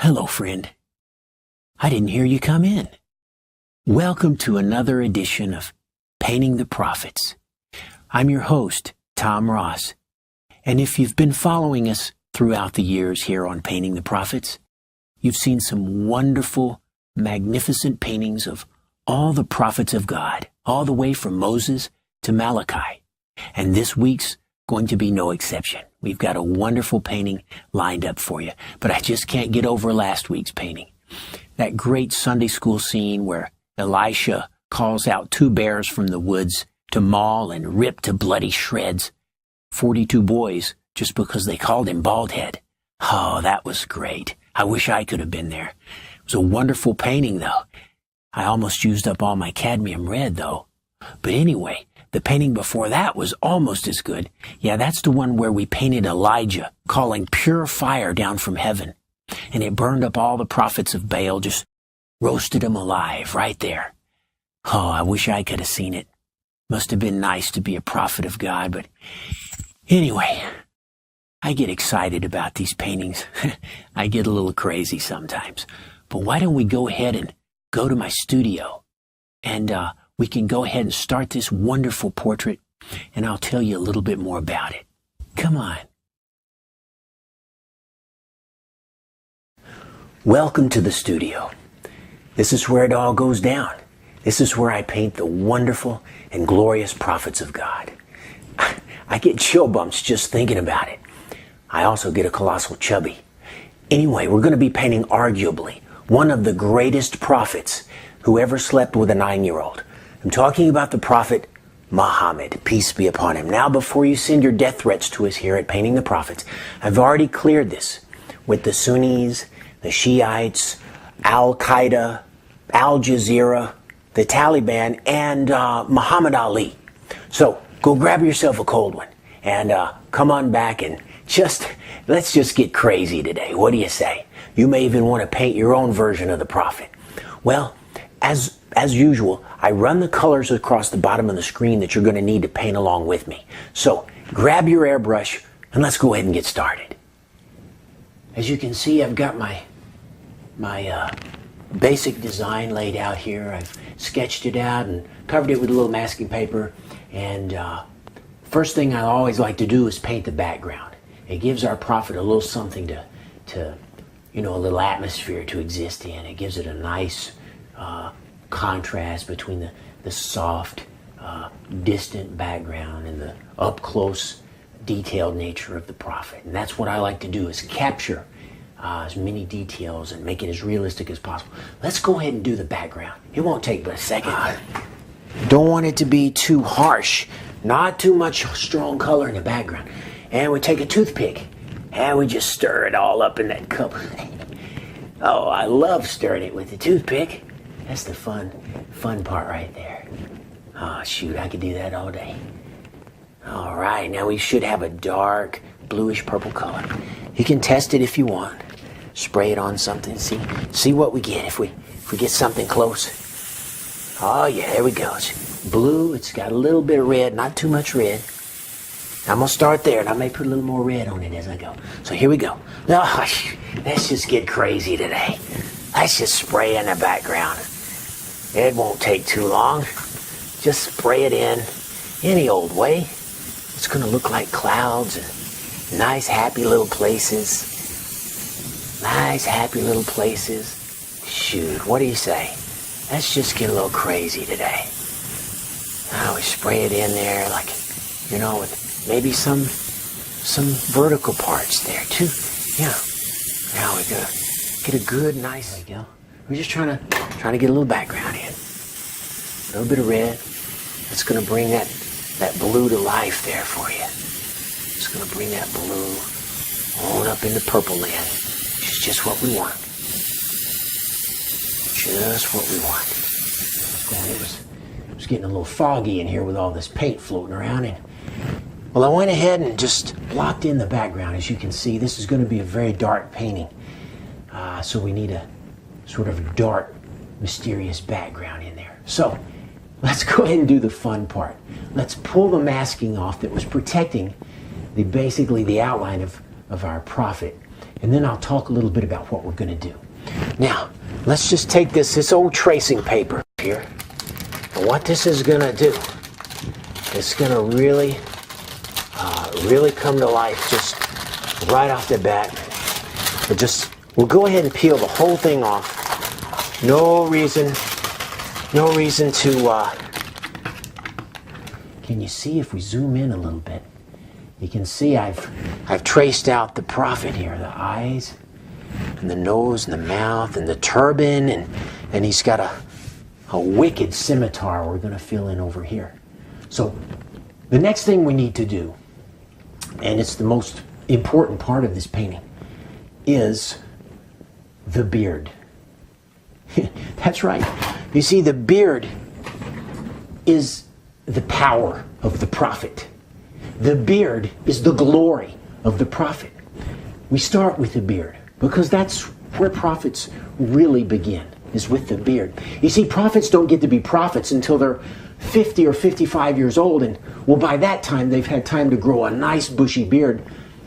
Hello, friend. I didn't hear you come in. Welcome to another edition of Painting the Prophets. I'm your host, Tom Ross. And if you've been following us throughout the years here on Painting the Prophets, you've seen some wonderful, magnificent paintings of all the prophets of God, all the way from Moses to Malachi. And this week's going to be no exception. We've got a wonderful painting lined up for you, but I just can't get over last week's painting. That great Sunday school scene where Elisha calls out two bears from the woods to maul and rip to bloody shreds 42 boys just because they called him Baldhead. Oh, that was great. I wish I could have been there. It was a wonderful painting, though. I almost used up all my cadmium red, though. But anyway, the painting before that was almost as good. Yeah, that's the one where we painted Elijah calling pure fire down from heaven. And it burned up all the prophets of Baal, just roasted them alive right there. Oh, I wish I could have seen it. Must have been nice to be a prophet of God, but anyway, I get excited about these paintings. I get a little crazy sometimes. But why don't we go ahead and go to my studio and we can go ahead and start this wonderful portrait, and I'll tell you a little bit more about it. Come on. Welcome to the studio. This is where it all goes down. This is where I paint the wonderful and glorious prophets of God. I get chill bumps just thinking about it. I also get a colossal chubby. Anyway, we're going to be painting arguably one of the greatest prophets who ever slept with a 9-year-old. I'm talking about the prophet Muhammad, peace be upon him. Now, before you send your death threats to us here at Painting the Prophets, I've already cleared this with the Sunnis, the Shiites, Al-Qaeda, Al Jazeera, the Taliban, and Muhammad Ali. So go grab yourself a cold one and come on back and let's just get crazy today. What do you say? You may even want to paint your own version of the prophet. Well, as usual, I run the colors across the bottom of the screen that you're going to need to paint along with me. So grab your airbrush and let's go ahead and get started. As you can see, I've got my basic design laid out here. I've sketched it out and covered it with a little masking paper. And first thing I always like to do is paint the background. It gives our prophet a little something to a little atmosphere to exist in. It gives it a nice contrast between the soft, distant background and the up-close, detailed nature of the prophet. And that's what I like to do, is capture as many details and make it as realistic as possible. Let's go ahead and do the background. It won't take but a second. Don't want it to be too harsh. Not too much strong color in the background. And we take a toothpick and we just stir it all up in that cup. Oh, I love stirring it with the toothpick. That's the fun part right there. Oh, shoot, I could do that all day. All right, now we should have a dark bluish purple color. You can test it if you want. Spray it on something. See what we get if we get something close. Oh yeah, there we go. It's blue. It's got a little bit of red, not too much red. I'm gonna start there, and I may put a little more red on it as I go. So here we go. Oh, let's just get crazy today. Let's just spray in the background. It won't take too long. Just spray it in any old way. It's gonna look like clouds and nice, happy little places. Nice, happy little places. Shoot, what do you say? Let's just get a little crazy today. Now we spray it in there like, with maybe some vertical parts there too. Yeah. Now we go get a good, nice. There we go. We're just trying to get a little background in. A little bit of red. It's gonna bring that blue to life there for you. It's gonna bring that blue on up into purple land. Which is just what we want. Just what we want. It was getting a little foggy in here with all this paint floating around. Well, I went ahead and just blocked in the background. As you can see, this is going to be a very dark painting. So we need a sort of dark, mysterious background in there. So let's go ahead and do the fun part. Let's pull the masking off that was protecting basically the outline of our prophet. and then I'll talk a little bit about what we're going to do. Now, let's just take this old tracing paper here, and what this is going to do, it's going to really come to life just right off the bat. We'll go ahead and peel the whole thing off. No reason to, can you see if we zoom in a little bit? You can see I've traced out the prophet here, the eyes and the nose and the mouth and the turban, and he's got a wicked scimitar we're going to fill in over here. So the next thing we need to do, and it's the most important part of this painting, is the beard. That's right. You see, the beard is the power of the prophet. The beard is the glory of the prophet. We start with the beard because that's where prophets really begin, is with the beard. You see, prophets don't get to be prophets until they're 50 or 55 years old, and well, by that time they've had time to grow a nice bushy beard.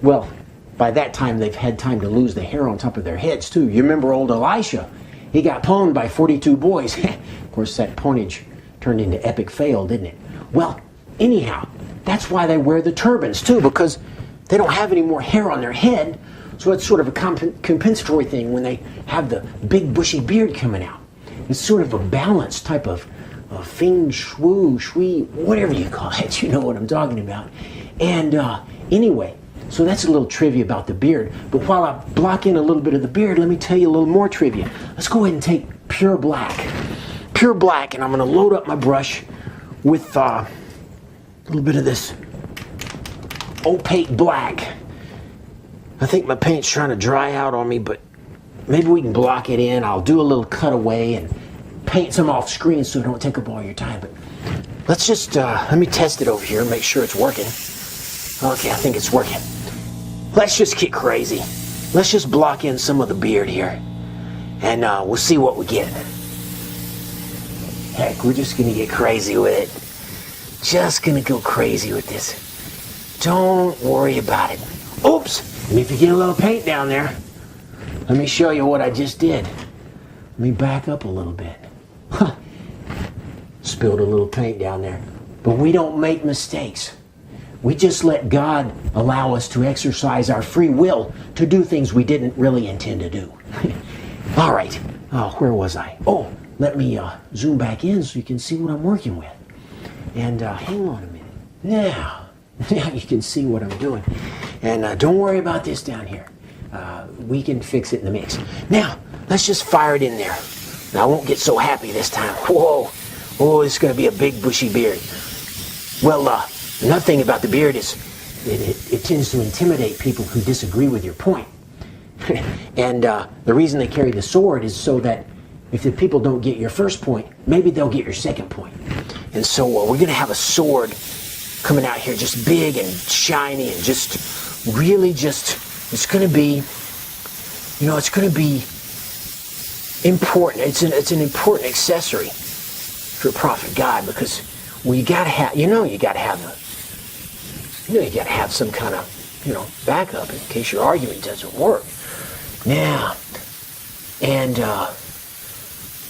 Well, by that time they've had time to lose the hair on top of their heads too. You remember old Elisha? He got pwned by 42 boys. Of course, that pwnage turned into epic fail, didn't it? Well, anyhow, that's why they wear the turbans too, because they don't have any more hair on their head. So it's sort of a compensatory thing when they have the big bushy beard coming out. It's sort of a balanced type of feng shui, whatever you call it. You know what I'm talking about. And anyway, so that's a little trivia about the beard. But while I block in a little bit of the beard, let me tell you a little more trivia. Let's go ahead and take pure black. Pure black, and I'm going to load up my brush with a little bit of this opaque black. I think my paint's trying to dry out on me, but maybe we can block it in. I'll do a little cutaway and paint some off screen so it don't take up all your time. But let's just, let me test it over here and make sure it's working. Okay, I think it's working. Let's just get crazy. Let's just block in some of the beard here, and we'll see what we get. Heck, we're just going to get crazy with it. Just going to go crazy with this. Don't worry about it. Oops! And if you get a little paint down there, let me show you what I just did. Let me back up a little bit. Spilled a little paint down there. But we don't make mistakes. We just let God allow us to exercise our free will to do things we didn't really intend to do. All right. Oh, where was I? Oh, let me zoom back in so you can see what I'm working with. And hang on a minute. Now you can see what I'm doing. And don't worry about this down here. We can fix it in the mix. Now, let's just fire it in there. Now, I won't get so happy this time. Whoa. Oh, it's going to be a big bushy beard. Well, another thing about the beard is it tends to intimidate people who disagree with your point. And the reason they carry the sword is so that if the people don't get your first point, maybe they'll get your second point. And so we're going to have a sword coming out here just big and shiny and just really just, it's going to be, you know, it's going to be important. It's an important accessory for prophet God, because well, you got to have, you got to have some kind of, backup in case your argument doesn't work. Now, and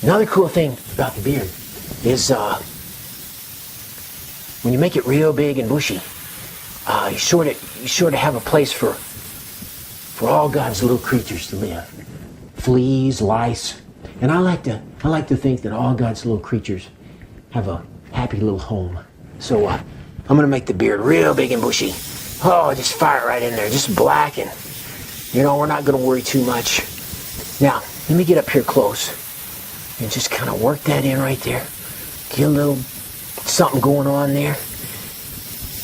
another cool thing about the beard is when you make it real big and bushy, you sort of have a place for all God's little creatures to live. Fleas, lice, and I like to think that all God's little creatures have a happy little home. So I'm going to make the beard real big and bushy. Oh, just fire it right in there, just black, and we're not going to worry too much. Now, let me get up here close and just kind of work that in right there. Get a little something going on there.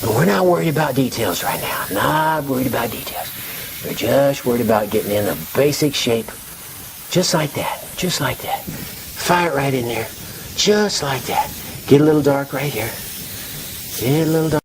But we're not worried about details right now. Not worried about details. We're just worried about getting in the basic shape. Just like that. Just like that. Fire it right in there. Just like that. Get a little dark right here. Get a little dark.